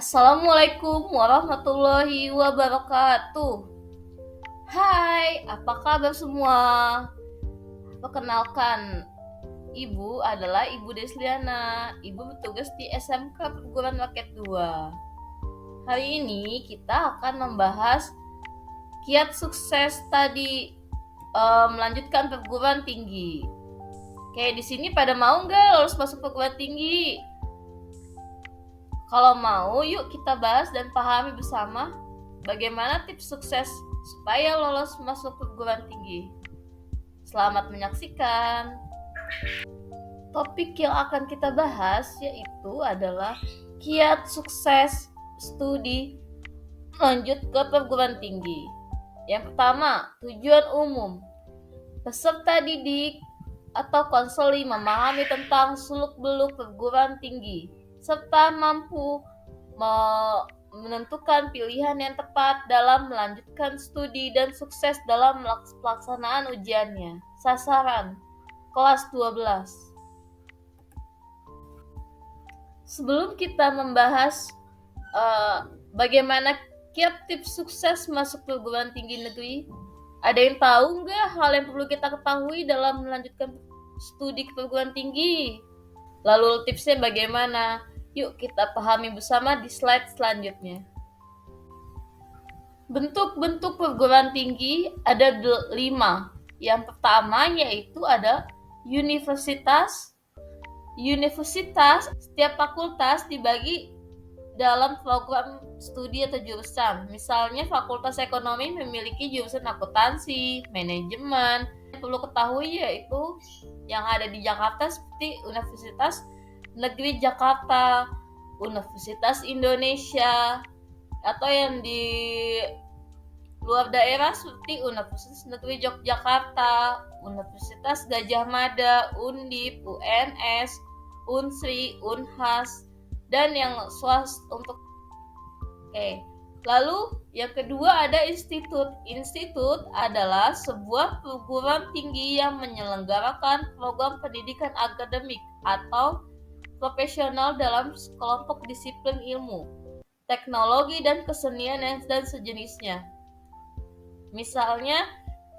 Assalamualaikum warahmatullahi wabarakatuh. Hai, apa kabar semua? Perkenalkan, Ibu adalah Ibu Desliana. Ibu bertugas di SMK Perguruan Rakyat 2. Hari ini kita akan membahas kiat sukses tadi melanjutkan perguruan tinggi. Kayak di sini pada mau nggak lulus masuk perguruan tinggi? Kalau mau, yuk kita bahas dan pahami bersama bagaimana tips sukses supaya lolos masuk perguruan tinggi. Selamat menyaksikan. Topik yang akan kita bahas yaitu adalah kiat sukses studi lanjut ke perguruan tinggi. Yang pertama, tujuan umum. Peserta didik atau konseli memahami tentang seluk-beluk perguruan tinggi serta mampu menentukan pilihan yang tepat dalam melanjutkan studi dan sukses dalam pelaksanaan ujiannya. Sasaran kelas 12. Sebelum kita membahas bagaimana kiat tips sukses masuk perguruan tinggi negeri, ada yang tahu nggak hal yang perlu kita ketahui dalam melanjutkan studi ke perguruan tinggi? Lalu tipsnya bagaimana? Yuk kita pahami bersama di slide selanjutnya. Bentuk-bentuk perguruan tinggi ada 5. Yang pertama yaitu ada universitas. Universitas, setiap fakultas dibagi dalam program studi atau jurusan. Misalnya Fakultas Ekonomi memiliki jurusan akuntansi, manajemen. Yang perlu ketahui yaitu yang ada di Jakarta seperti Universitas Negeri Jakarta, Universitas Indonesia, atau yang di luar daerah seperti Universitas Negeri Yogyakarta, Universitas Gadjah Mada, Undip, UNS, Unsri, Unhas, dan yang swasta untuk Lalu yang kedua ada institut. Institut adalah sebuah perguruan tinggi yang menyelenggarakan program pendidikan akademik atau profesional dalam kelompok disiplin ilmu, teknologi dan kesenian dan sejenisnya. Misalnya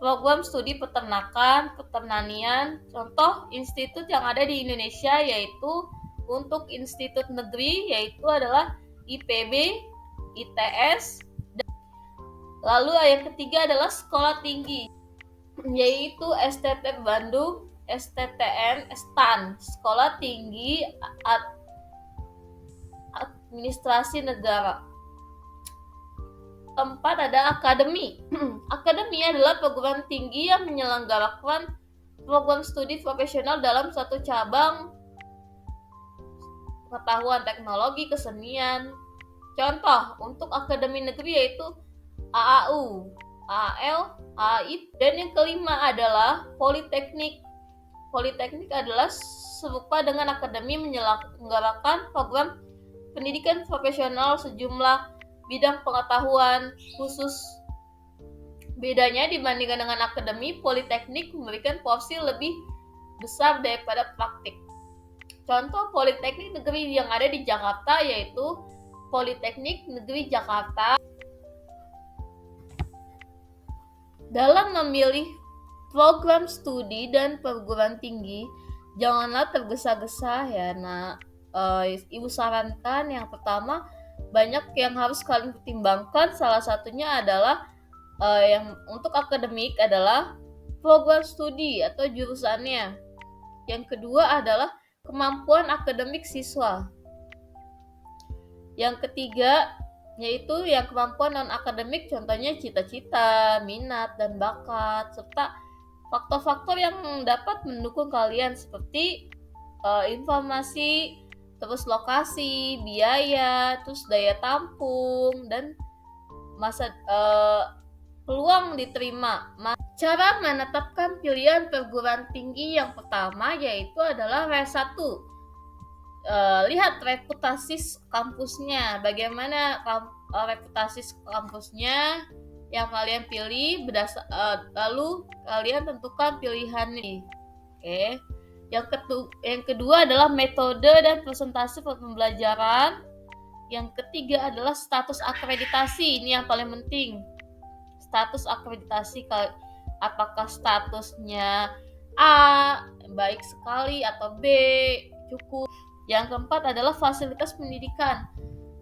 program studi peternakan, pertanian. Contoh institut yang ada di Indonesia yaitu untuk institut negeri yaitu adalah IPB, ITS. Lalu yang ketiga adalah sekolah tinggi yaitu STT Bandung, STTN, STAN, Sekolah Tinggi Administrasi Negara. Keempat ada akademi. Akademi adalah perguruan tinggi yang menyelenggarakan program studi profesional dalam satu cabang pengetahuan, teknologi, kesenian. Contoh untuk akademi negeri yaitu AAU, AAL, AIP, dan yang kelima adalah politeknik. Politeknik adalah serupa dengan akademi menyelenggarakan program pendidikan profesional sejumlah bidang pengetahuan khusus. Bedanya dibandingkan dengan akademi, politeknik memberikan porsi lebih besar daripada praktik. Contoh politeknik negeri yang ada di Jakarta yaitu Politeknik Negeri Jakarta. Dalam memilih program studi dan perguruan tinggi, janganlah tergesa-gesa ya. Ibu sarankan yang pertama banyak yang harus kalian pertimbangkan. Salah satunya adalah yang untuk akademik adalah program studi atau jurusannya. Yang kedua adalah kemampuan akademik siswa. Yang ketiga yaitu yang kemampuan non-akademik, contohnya cita-cita, minat, dan bakat, serta faktor-faktor yang dapat mendukung kalian seperti informasi, terus lokasi, biaya, terus daya tampung, dan masa peluang diterima. Cara menetapkan pilihan perguruan tinggi yang pertama yaitu adalah R1. Lihat reputasi kampusnya, bagaimana reputasi kampusnya yang kalian pilih, lalu kalian tentukan pilihannya. Yang kedua adalah metode dan presentasi pembelajaran. Yang ketiga adalah status akreditasi. Ini yang paling penting. Status akreditasi, apakah statusnya A, baik sekali, atau B, cukup. Yang keempat adalah fasilitas pendidikan.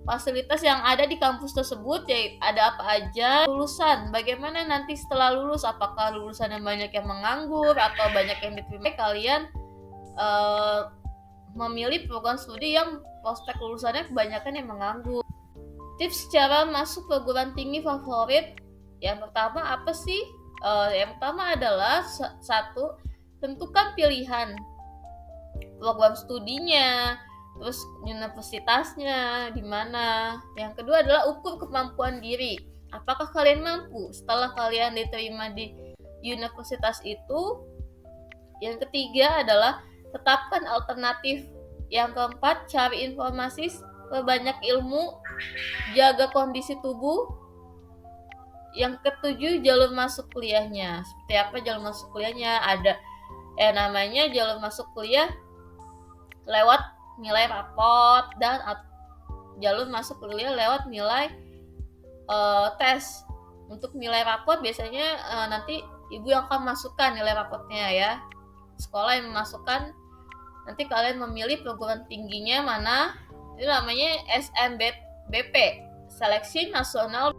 Fasilitas yang ada di kampus tersebut, ya ada apa aja. Lulusan, bagaimana nanti setelah lulus, apakah lulusan yang banyak yang menganggur atau banyak yang diterima. Kalian memilih program studi yang prospek lulusannya kebanyakan yang menganggur. Tips cara masuk perguruan tinggi favorit. Yang pertama apa sih? Yang pertama adalah satu, tentukan pilihan program studinya, terus universitasnya di mana. Yang kedua adalah ukur kemampuan diri. Apakah kalian mampu setelah kalian diterima di universitas itu? Yang ketiga adalah tetapkan alternatif. Yang keempat, cari informasi, perbanyak ilmu, jaga kondisi tubuh. Yang ketujuh, jalur masuk kuliahnya. Seperti apa jalur masuk kuliahnya? Ada namanya jalur masuk kuliah lewat nilai rapot, dan jalur masuk kuliah lewat nilai tes. Untuk nilai rapot biasanya nanti ibu yang akan masukkan nilai rapotnya ya. Sekolah yang memasukkan, nanti kalian memilih perguruan tingginya mana. Itu namanya SNBP, Seleksi Nasional